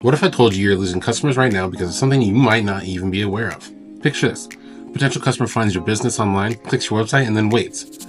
What if I told you you're losing customers right now because of something you might not even be aware of? Picture this. A potential customer finds your business online, clicks your website, and then waits.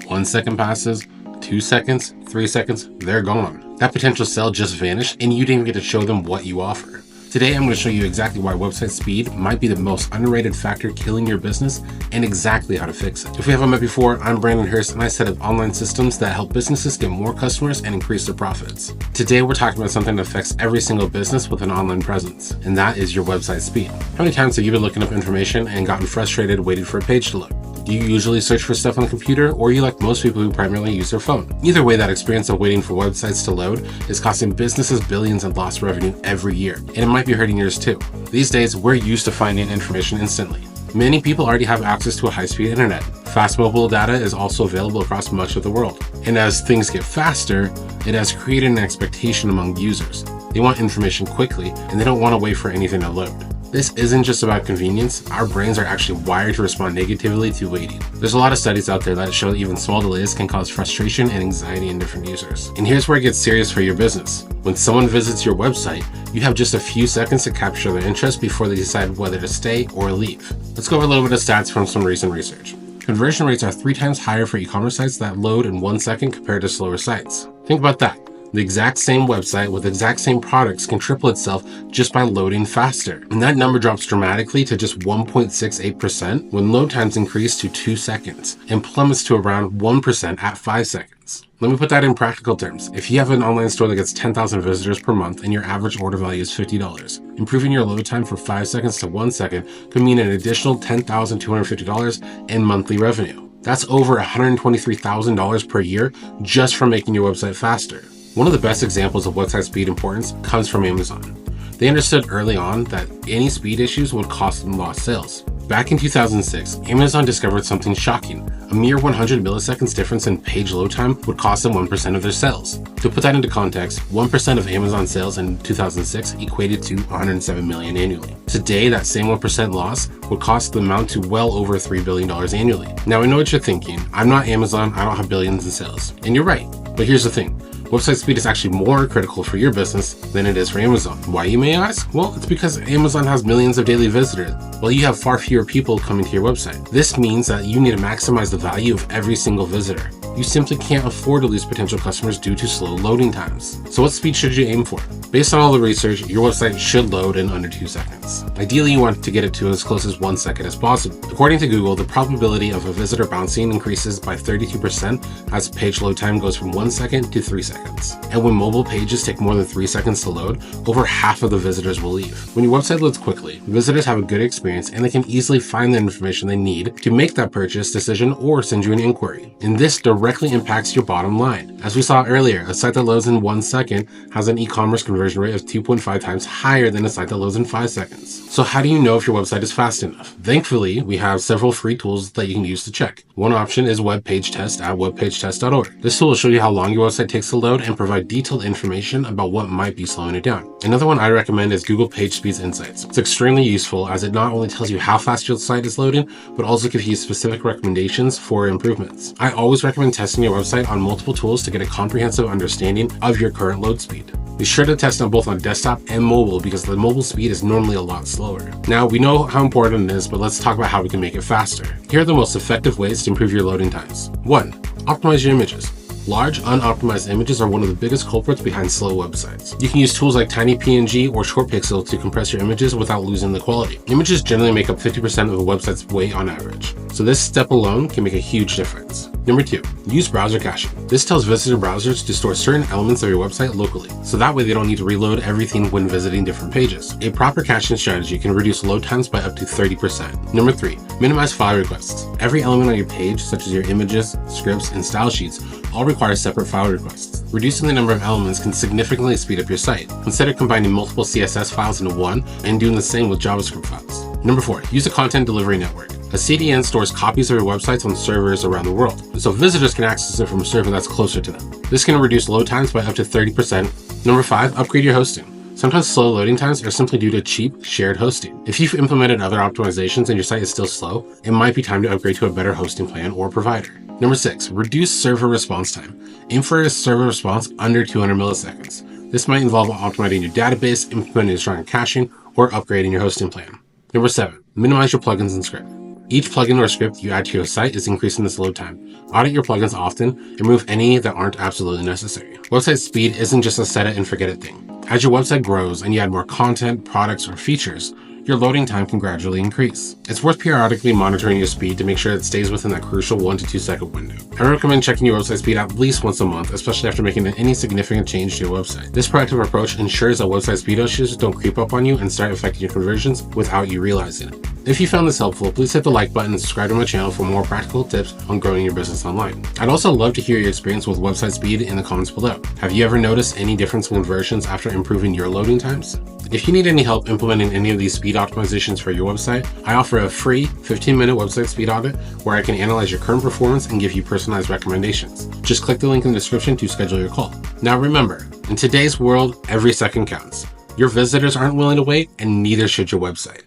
1 second passes, 2 seconds, 3 seconds, they're gone. That potential sale just vanished, and you didn't even get to show them what you offer. Today, I'm going to show you exactly why website speed might be the most underrated factor killing your business and exactly how to fix it. If we haven't met before, I'm Brandon Hurst, and I set up online systems that help businesses get more customers and increase their profits. Today, we're talking about something that affects every single business with an online presence, and that is your website speed. How many times have you been looking up information and gotten frustrated waiting for a page to load? Do you usually search for stuff on the computer, or are you like most people who primarily use their phone? Either way, that experience of waiting for websites to load is costing businesses billions in lost revenue every year, and it might be hurting yours too. These days, we're used to finding information instantly. Many people already have access to a high-speed internet. Fast mobile data is also available across much of the world. And as things get faster, it has created an expectation among users. They want information quickly, and they don't want to wait for anything to load. This isn't just about convenience. Our brains are actually wired to respond negatively to waiting. There's a lot of studies out there that show that even small delays can cause frustration and anxiety in different users. And here's where it gets serious for your business. When someone visits your website, you have just a few seconds to capture their interest before they decide whether to stay or leave. Let's go over a little bit of stats from some recent research. Conversion rates are 3 times higher for e-commerce sites that load in 1 second compared to slower sites. Think about that. The exact same website with the exact same products can triple itself just by loading faster. And that number drops dramatically to just 1.68% when load times increase to 2 seconds and plummets to around 1% at 5 seconds. Let me put that in practical terms. If you have an online store that gets 10,000 visitors per month and your average order value is $50, improving your load time from 5 seconds to 1 second could mean an additional $10,250 in monthly revenue. That's over $123,000 per year just from making your website faster. One of the best examples of website speed importance comes from Amazon. They understood early on that any speed issues would cost them lost sales. Back in 2006, Amazon discovered something shocking. A mere 100 milliseconds difference in page load time would cost them 1% of their sales. To put that into context, 1% of Amazon sales in 2006 equated to $107 million annually. Today, that same 1% loss would cost the amount to well over $3 billion annually. Now, I know what you're thinking. I'm not Amazon, I don't have billions in sales. And you're right, but here's the thing. Website speed is actually more critical for your business than it is for Amazon. Why, you may ask? Well, it's because Amazon has millions of daily visitors, while you have far fewer people coming to your website. This means that you need to maximize the value of every single visitor. You simply can't afford to lose potential customers due to slow loading times. So what speed should you aim for? Based on all the research, your website should load in under 2 seconds. Ideally, you want to get it to as close as 1 second as possible. According to Google, the probability of a visitor bouncing increases by 32% as page load time goes from 1 second to 3 seconds. And when mobile pages take more than 3 seconds to load, over half of the visitors will leave. When your website loads quickly, visitors have a good experience and they can easily find the information they need to make that purchase decision or send you an inquiry. And this directly impacts your bottom line. As we saw earlier, a site that loads in 1 second has an e-commerce conversion rate of 2.5 times higher than a site that loads in 5 seconds. So how do you know if your website is fast enough? Thankfully, we have several free tools that you can use to check. One option is Web Page Test at webpagetest.org. This tool will show you how long your website takes to load and provide detailed information about what might be slowing it down. Another one I recommend is Google PageSpeed Insights. It's extremely useful as it not only tells you how fast your site is loading, but also gives you specific recommendations for improvements. I always recommend testing your website on multiple tools to get a comprehensive understanding of your current load speed. Be sure to test them both on desktop and mobile because the mobile speed is normally a lot slower. Now, we know how important it is, but let's talk about how we can make it faster. Here are the most effective ways to improve your loading times. 1. Optimize your images. Large, unoptimized images are one of the biggest culprits behind slow websites. You can use tools like TinyPNG or ShortPixel to compress your images without losing the quality. Images generally make up 50% of a website's weight on average, so this step alone can make a huge difference. Number 2, use browser caching. This tells visitor browsers to store certain elements of your website locally, so that way they don't need to reload everything when visiting different pages. A proper caching strategy can reduce load times by up to 30%. Number 3, minimize file requests. Every element on your page, such as your images, scripts, and style sheets, all require separate file requests. Reducing the number of elements can significantly speed up your site. Consider combining multiple CSS files into one and doing the same with JavaScript files. Number 4, use a content delivery network. A CDN stores copies of your websites on servers around the world, so visitors can access it from a server that's closer to them. This can reduce load times by up to 30%. Number 5, upgrade your hosting. Sometimes slow loading times are simply due to cheap, shared hosting. If you've implemented other optimizations and your site is still slow, it might be time to upgrade to a better hosting plan or provider. Number 6, reduce server response time. Aim for a server response under 200 milliseconds. This might involve optimizing your database, implementing stronger caching, or upgrading your hosting plan. Number 7, minimize your plugins and script. Each plugin or script you add to your site is increasing this load time. Audit your plugins often and remove any that aren't absolutely necessary. Website speed isn't just a set it and forget it thing. As your website grows and you add more content, products, or features, your loading time can gradually increase. It's worth periodically monitoring your speed to make sure it stays within that crucial 1 to 2 second window. I recommend checking your website speed at least once a month, especially after making any significant change to your website. This proactive approach ensures that website speed issues don't creep up on you and start affecting your conversions without you realizing it. If you found this helpful, please hit the like button and subscribe to my channel for more practical tips on growing your business online. I'd also love to hear your experience with website speed in the comments below. Have you ever noticed any difference in conversions after improving your loading times? If you need any help implementing any of these speed optimizations for your website, I offer a free 15-minute website speed audit where I can analyze your current performance and give you personalized recommendations. Just click the link in the description to schedule your call. Now remember, in today's world, every second counts. Your visitors aren't willing to wait, and neither should your website.